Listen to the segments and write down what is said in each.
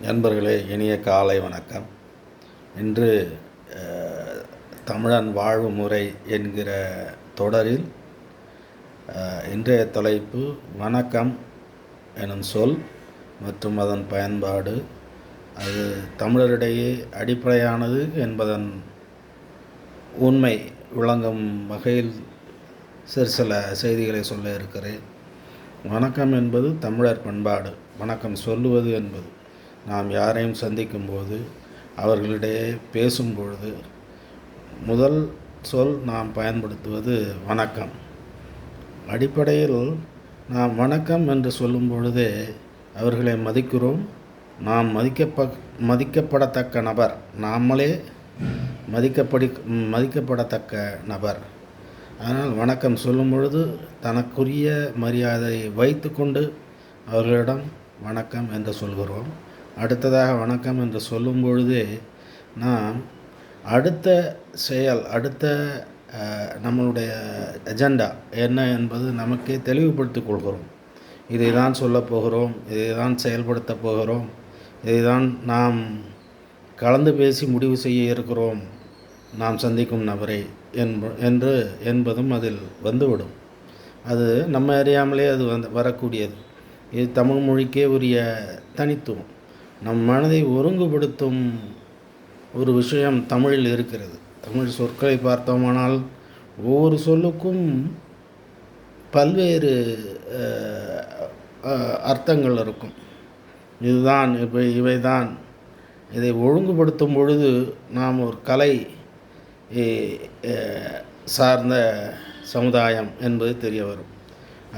நண்பர்களே, இனிய காலை வணக்கம். இன்று தமிழன் வாழ்வு முறை என்கிற தொடரில் இன்றைய தலைப்பு வணக்கம் எனும் சொல் மற்றும் அதன் பயன்பாடு. அது தமிழரிடையே அடிப்படையானது என்பதன் உண்மை விளங்கும் வகையில் சில செய்திகளை சொல்ல இருக்கிறேன். வணக்கம் என்பது தமிழர் பண்பாடு. வணக்கம் சொல்லுவது என்பது நாம் யாரையும் சந்திக்கும்போது, அவர்களிடையே பேசும்பொழுது முதல் சொல் நாம் பயன்படுத்துவது வணக்கம். அடிப்படையில் நாம் வணக்கம் என்று சொல்லும் பொழுதே அவர்களை மதிக்கிறோம். நாம் மதிக்கப்படத்தக்க நபர், நாமளே மதிக்கப்படத்தக்க நபர். அதனால் வணக்கம் சொல்லும் பொழுது தனக்குரிய மரியாதையை வைத்து கொண்டு அவர்களிடம் வணக்கம் என்று சொல்கிறோம். அடுத்ததாக வணக்கம் என்று சொல்லும் பொழுதே நாம் அடுத்த செயல், அடுத்த நம்மளுடைய அஜெண்டா என்ன என்பது நமக்கே தெளிவுபடுத்திக் கொள்கிறோம். இதை தான் சொல்லப் போகிறோம், இதை தான் செயல்படுத்தப் போகிறோம், இதை தான் நாம் கலந்து பேசி முடிவு செய்ய இருக்கிறோம் நாம் சந்திக்கும் நபரை என்பதும் அதில் வந்துவிடும். அது நம்ம அறியாமலே அது வரக்கூடியது. இது தமிழ் மொழிக்கே உரிய தனித்துவம். நம் மனதை ஒருங்குபடுத்தும் ஒரு விஷயம் தமிழில் இருக்கிறது. தமிழ் சொற்களை பார்த்தோமானால் ஒவ்வொரு சொல்லுக்கும் பல்வேறு அர்த்தங்கள் இருக்கும். இதுதான் இவைதான். இதை ஒழுங்குபடுத்தும் பொழுது நாம் ஒரு கலை சார்ந்த சமுதாயம் என்பது தெரிய வரும்.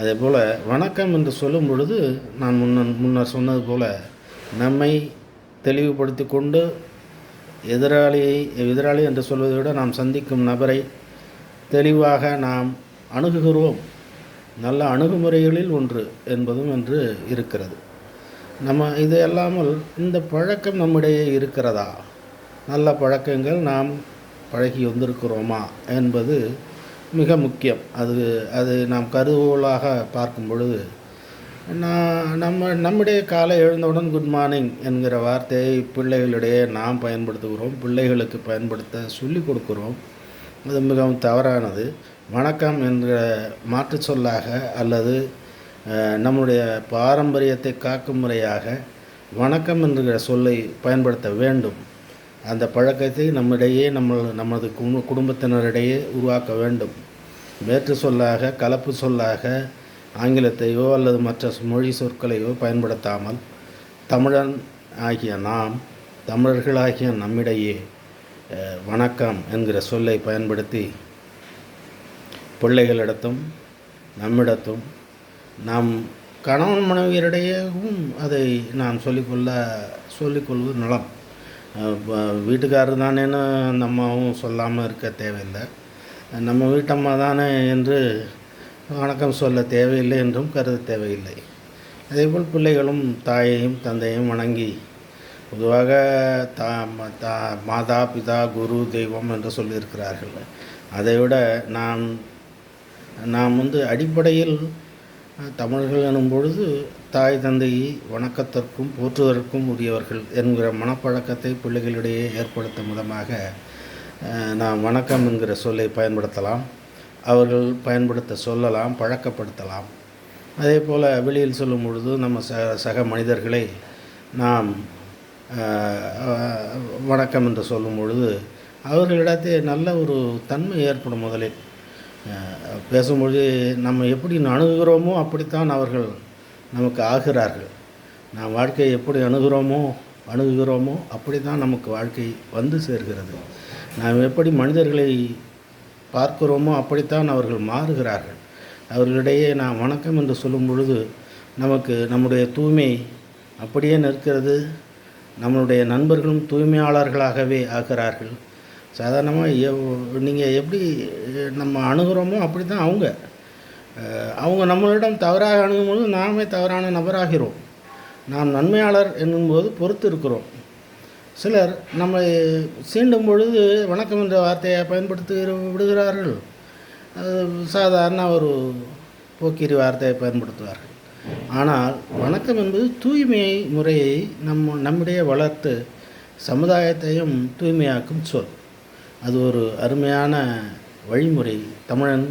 அதே போல் வணக்கம் என்று சொல்லும் பொழுது நான் முன்னர் சொன்னது போல் நம்மை தெளிவுபடுத்தி கொண்டு எதிராளி என்று சொல்வதை விட நாம் சந்திக்கும் நபரை தெளிவாக நாம் அணுகுகிறோம். நல்ல அணுகுமுறைகளில் ஒன்று என்பதும் என்று இருக்கிறது. நம்ம இது அல்லாமல் இந்த பழக்கம் நம்மிடையே இருக்கிறதா, நல்ல பழக்கங்கள் நாம் பழகி வந்திருக்கிறோமா என்பது மிக முக்கியம். அது நாம் கருவூலாக பார்க்கும் பொழுது நம்முடைய காலை எழுந்தவுடன் குட் மார்னிங் என்கிற வார்த்தையை பிள்ளைகளிடையே நாம் பயன்படுத்துகிறோம், பிள்ளைகளுக்கு பயன்படுத்த சொல்லிக் கொடுக்கிறோம். அது மிகவும் தவறானது. வணக்கம் என்ற மாற்று சொல்லாக அல்லது நம்முடைய பாரம்பரியத்தை காக்கும் முறையாக வணக்கம் என்கிற சொல்லை பயன்படுத்த வேண்டும். அந்த பழக்கத்தை நம்மிடையே நமது குடும்பத்தினரிடையே உருவாக்க வேண்டும். வேற்று சொல்லாக, கலப்பு சொல்லாக ஆங்கிலத்தையோ அல்லது மற்ற மொழி சொற்களையோ பயன்படுத்தாமல் தமிழன் ஆகிய நாம், தமிழர்களாகிய நம்மிடையே வணக்கம் என்கிற சொல்லை பயன்படுத்தி பிள்ளைகளிடத்தும் நம்மிடத்தும் நம் கணவன் மனைவியரிடையேவும் அதை நாம் சொல்லிக்கொள்வது நலம். வீட்டுக்காரர் தானேன்னு அந்த அம்மாவும் சொல்லாமல் இருக்க தேவையில்லை. நம்ம வீட்டம்மா தானே என்று வணக்கம் சொல்ல தேவையில்லை என்றும் கருத தேவையில்லை. அதேபோல் பிள்ளைகளும் தாயையும் தந்தையும் வணங்கி, பொதுவாக மாதா பிதா குரு தெய்வம் என்று சொல்லியிருக்கிறார்கள். அதைவிட நாம் அடிப்படையில் தமிழர்கள் எனும் பொழுது தாய் தந்தையை வணக்கத்திற்கும் போற்றுவதற்கும் உரியவர்கள் என்கிற மனப்பழக்கத்தை பிள்ளைகளிடையே ஏற்படுத்தும் விதமாக நாம் வணக்கம் என்கிற சொல்லை பயன்படுத்தலாம். அவர்கள் பயன்படுத்த சொல்லலாம், பழக்கப்படுத்தலாம். அதே போல் வெளியில் சொல்லும் பொழுது நம்ம சக மனிதர்களை நாம் வணக்கம் என்று சொல்லும் பொழுது அவர்களிடத்தே நல்ல ஒரு தன்மை ஏற்படும். முதலில் பேசும்பொழுது நம்ம எப்படி அணுகுகிறோமோ அப்படித்தான் அவர்கள் நமக்கு ஆகிறார்கள். நாம் வாழ்க்கையை எப்படி அணுகுகிறோமோ அப்படி தான் நமக்கு வாழ்க்கை வந்து சேர்கிறது. நாம் எப்படி மனிதர்களை பார்க்கிறோமோ அப்படித்தான் அவர்கள் மாறுகிறார்கள். அவர்களிடையே நாம் வணக்கம் என்று சொல்லும் பொழுது நமக்கு நம்முடைய தூய்மை அப்படியே நிற்கிறது. நம்மளுடைய நண்பர்களும் தூய்மையாளர்களாகவே ஆகிறார்கள். சாதாரணமாக நீங்கள் எப்படி நம்ம அணுகிறோமோ அப்படி தான் அவங்க நம்மளிடம் தவறாக அணுகும்போது நாமே தவறான நபராகிறோம். நாம் நன்மையாளர் என்னும்போது பொறுத்து இருக்கிறோம். சிலர் நம்மை சீண்டும் பொழுது வணக்கம் என்ற வார்த்தையை பயன்படுத்தி விடுகிறார்கள். சாதாரண ஒரு போக்கிரி வார்த்தையை பயன்படுத்துவார்கள். ஆனால் வணக்கம் என்பது தூய்மை முறையை நம்மிடையே வளர்த்து சமுதாயத்தையும் தூய்மையாக்கும் சொல். அது ஒரு அருமையான வழிமுறை, தமிழன்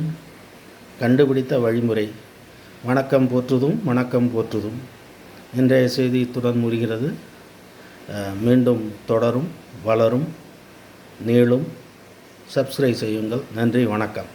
கண்டுபிடித்த வழிமுறை. வணக்கம் போற்றுதும் வணக்கம் போற்றுதும். இன்றைய செய்தி இத்துடன் முடிகிறது. மீண்டும் தொடரும், வளரும், நீளும். சப்ஸ்கிரைப் செய்யுங்கள். நன்றி, வணக்கம்.